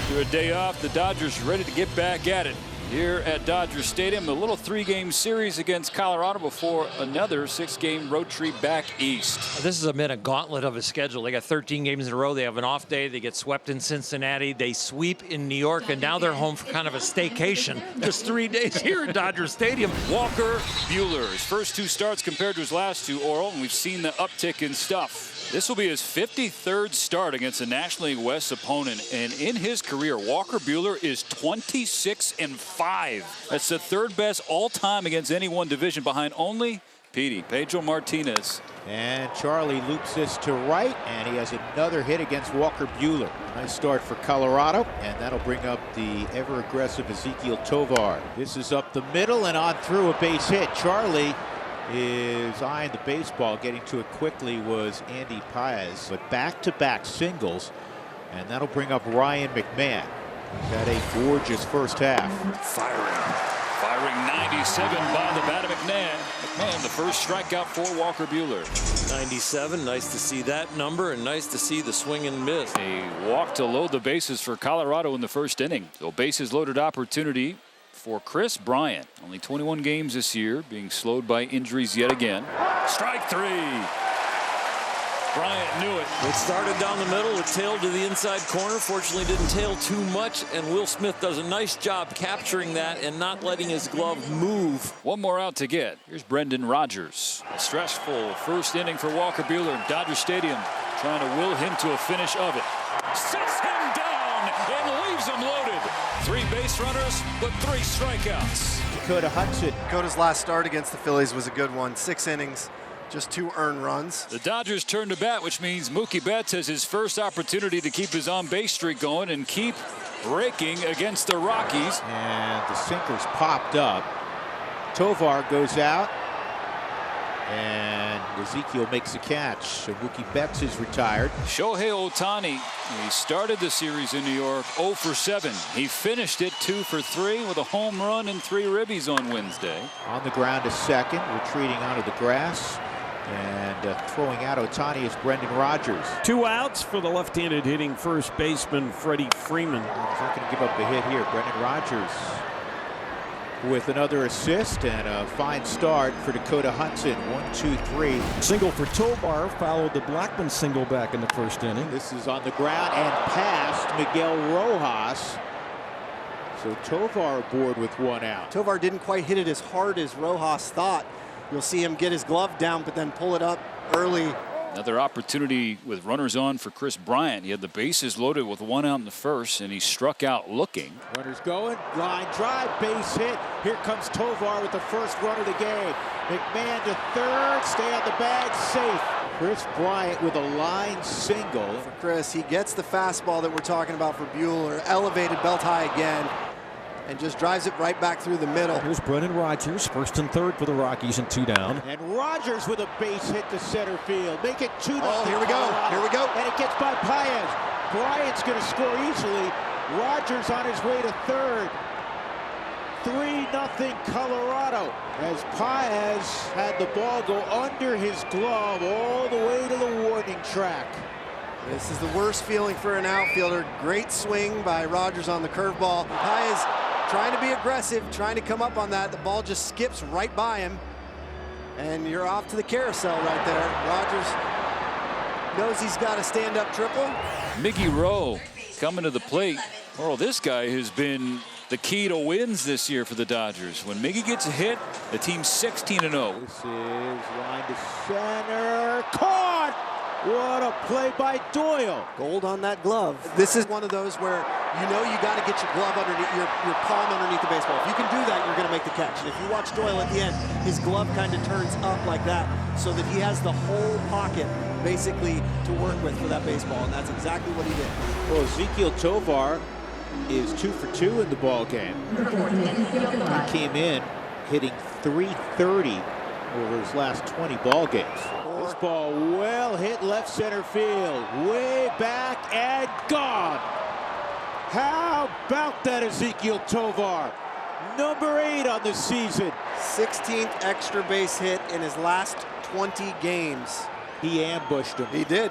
After a day off, the Dodgers ready to get back at it here at Dodger Stadium. A little 3-game series against Colorado before another 6-game road trip back east. This has been a gauntlet of a schedule. They got 13 games in a row. They have an off day. They get swept in Cincinnati. They sweep in New York, and now they're home for kind of a staycation. Just 3 days here at Dodger Stadium. Walker Buehler, his first 2 starts compared to his last 2, Oral, and we've seen the uptick in stuff. This will be his 53rd start against a National League West opponent, and in his career, Walker Buehler is 26-5. That's the 3rd best all-time against any one division, behind only Pedro Martinez. And Charlie loops this to right, and he has another hit against Walker Buehler. Nice start for Colorado, and that'll bring up the ever-aggressive Ezequiel Tovar. This is up the middle and on through a base hit. Charlie is eyeing the baseball. Getting to it quickly was Andy Paez, but back-to-back singles, and that'll bring up Ryan McMahon. He's had a gorgeous first half. Firing 97 by the bat of McMahon. McMahon, the first strikeout for Walker Buehler. 97, nice to see that number, and nice to see the swing and miss. A walk to load the bases for Colorado in the first inning. So bases loaded opportunity for Kris Bryant. Only 21 games this year, being slowed by injuries yet again. Strike 3. Bryant knew it. It started down the middle. It tailed to the inside corner. Fortunately, didn't tail too much, and Will Smith does a nice job capturing that and not letting his glove move. One more out to get. Here's Brendan Rodgers. A stressful first inning for Walker Buehler in Dodger Stadium, trying to will him to a finish of it. Sets him down and leaves him loaded. 3 base runners, but 3 strikeouts. Dakota Hudson. Dakota's last start against the Phillies was a good one. 6 innings. Just 2 earned runs. The Dodgers turn to bat, which means Mookie Betts has his first opportunity to keep his on-base streak going and keep raking against the Rockies. And the sinker's popped up. Tovar goes out, and Ezequiel makes a catch. So Mookie Betts is retired. Shohei Ohtani, he started the series in New York 0 for 7. He finished it 2 for 3 with a home run and 3 ribbies on Wednesday. On the ground to second, retreating onto the grass. And throwing out Ohtani is Brendan Rodgers. 2 outs for the left-handed hitting first baseman Freddie Freeman. He's not going to give up the hit here. Brendan Rodgers with another assist and a fine start for Dakota Hudson. 1-2-3. Single for Tovar, followed the Blackman single back in the first inning. This is on the ground and past Miguel Rojas. So Tovar aboard with 1 out. Tovar didn't quite hit it as hard as Rojas thought. You'll see him get his glove down, but then pull it up early. Another opportunity with runners on for Kris Bryant. He had the bases loaded with 1 out in the first, and he struck out looking. Runners going, line drive, base hit. Here comes Tovar with the first run of the game. McMahon to third, stay on the bag, safe. Kris Bryant with a line single. For Kris, he gets the fastball that we're talking about for Buehler, elevated belt high again, and just drives it right back through the middle. Here's Brendan Rodgers, first and third for the Rockies, and 2 down. And Rodgers with a base hit to center field. Make it 2-0. Oh, here we go. Here we go. And it gets by Paez. Bryant's going to score easily. Rodgers on his way to third. 3-0 Colorado, as Paez had the ball go under his glove all the way to the warning track. This is the worst feeling for an outfielder. Great swing by Rodgers on the curveball. Paez trying to be aggressive, trying to come up on that. The ball just skips right by him, and you're off to the carousel right there. Rodgers knows he's got a stand-up triple. Miggy Rowe coming to the plate. Well, this guy has been the key to wins this year for the Dodgers. When Miggy gets a hit, the team's 16-0. This is line to center. Caught! What a play by Doyle. Gold on that glove. This is one of those where you know you got to get your glove underneath, your palm underneath the baseball. If you can do that, you're going to make the catch. And if you watch Doyle at the end, his glove kind of turns up like that so that he has the whole pocket basically to work with for that baseball, and that's exactly what he did. Well, Ezequiel Tovar is 2 for 2 in the ball game. He came in hitting .330 over his last 20 ball games. This ball well hit left center field, way back and gone. How about that, Ezequiel Tovar? Number 8 on the season. 16th extra base hit in his last 20 games. He ambushed him. He did.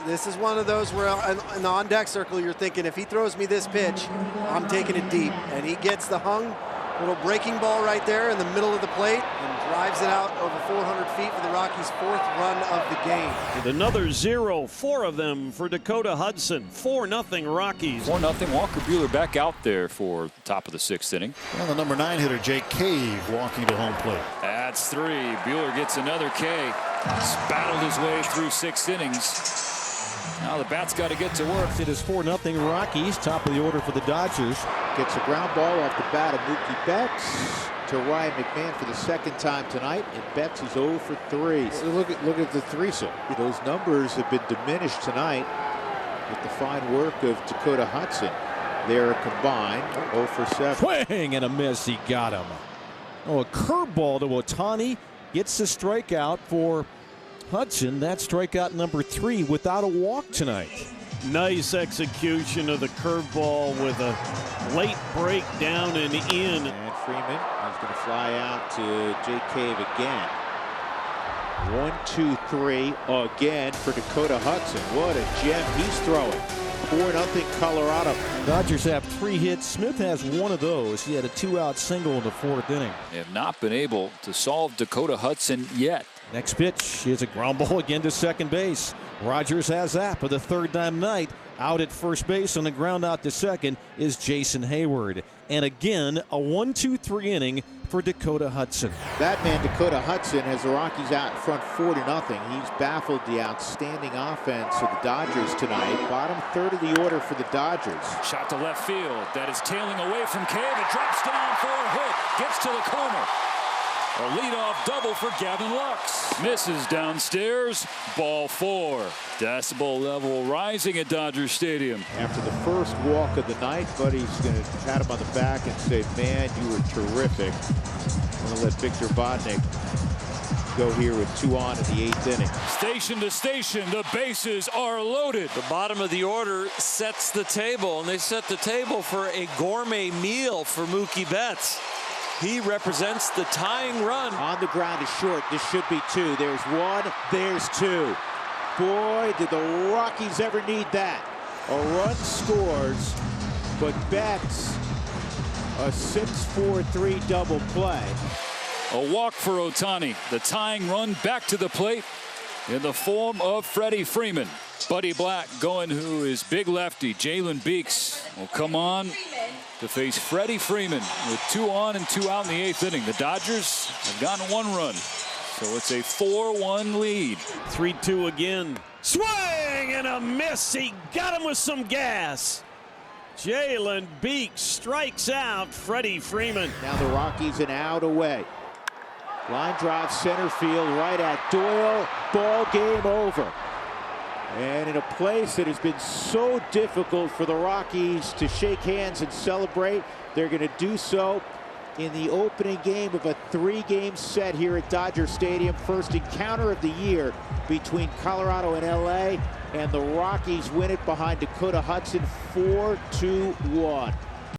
This is one of those where in the on-deck circle you're thinking, if he throws me this pitch, I'm taking it deep. And he gets the hung little breaking ball right there in the middle of the plate and drives it out over 400 feet for the Rockies' 4th run of the game. With another 0, 4 of them for Dakota Hudson. 4-0 Rockies. 4-0. Walker Buehler back out there for the top of the 6th inning. Well, the number 9 hitter, Jake Cave, walking to home plate. That's 3. Buehler gets another K. He's battled his way through 6 innings. Now the bat's got to get to work. It is 4-0 Rockies, top of the order for the Dodgers. Gets a ground ball off the bat of Mookie Betts to Ryan McMahon for the 2nd time tonight, and Betts is 0 for 3. So look at the threesome. Those numbers have been diminished tonight with the fine work of Dakota Hudson. They're combined 0 for 7. Swing and a miss. He got him. Oh, a curveball to Ohtani gets the strikeout for Hudson. That's strikeout number 3 without a walk tonight. Nice execution of the curveball with a late break down and in. And Freeman is going to fly out to Jake Cave again. 1, 2, 3 again for Dakota Hudson. What a gem he's throwing. 4-0 Colorado. Dodgers have 3 hits. Smith has 1 of those. He had a 2-out single in the 4th inning. They have not been able to solve Dakota Hudson yet. Next pitch is a ground ball again to second base. Rogers has that for the 3rd time tonight. Out at first base on the ground out to second is Jason Hayward. And again, a 1-2-3 inning for Dakota Hudson. Batman Dakota Hudson has the Rockies out in front 4-0. He's baffled the outstanding offense of the Dodgers tonight. Bottom 3rd of the order for the Dodgers. Shot to left field. That is tailing away from Cave. It drops down for a hit. Gets to the corner. A leadoff double for Gavin Lux. Misses downstairs. Ball 4. Decibel level rising at Dodger Stadium. After the first walk of the night, Buddy's going to pat him on the back and say, man, you were terrific. I'm going to let Victor Vodnik go here with 2 on in the 8th inning. Station to station, the bases are loaded. The bottom of the order sets the table, and they set the table for a gourmet meal for Mookie Betts. He represents the tying run. On the ground is short. This should be 2. There's 1. There's 2. Boy, did the Rockies ever need that. A run scores, but Betts, a 6-4-3 double play. A walk for Ohtani. The tying run back to the plate in the form of Freddie Freeman. Buddy Black going to his big lefty. Jalen Beeks will come on to face Freddie Freeman with 2 on and 2 out in the 8th inning. The Dodgers have gotten 1 run, so it's a 4-1 lead. 3-2 again. Swing and a miss. He got him with some gas. Jalen Beeks strikes out Freddie Freeman. Now the Rockies an out away. Line drive center field right at Doyle. Ball game over. And in a place that has been so difficult for the Rockies to shake hands and celebrate, they're going to do so in the opening game of a 3-game set here at Dodger Stadium. First encounter of the year between Colorado and LA, and the Rockies win it behind Dakota Hudson 4-1.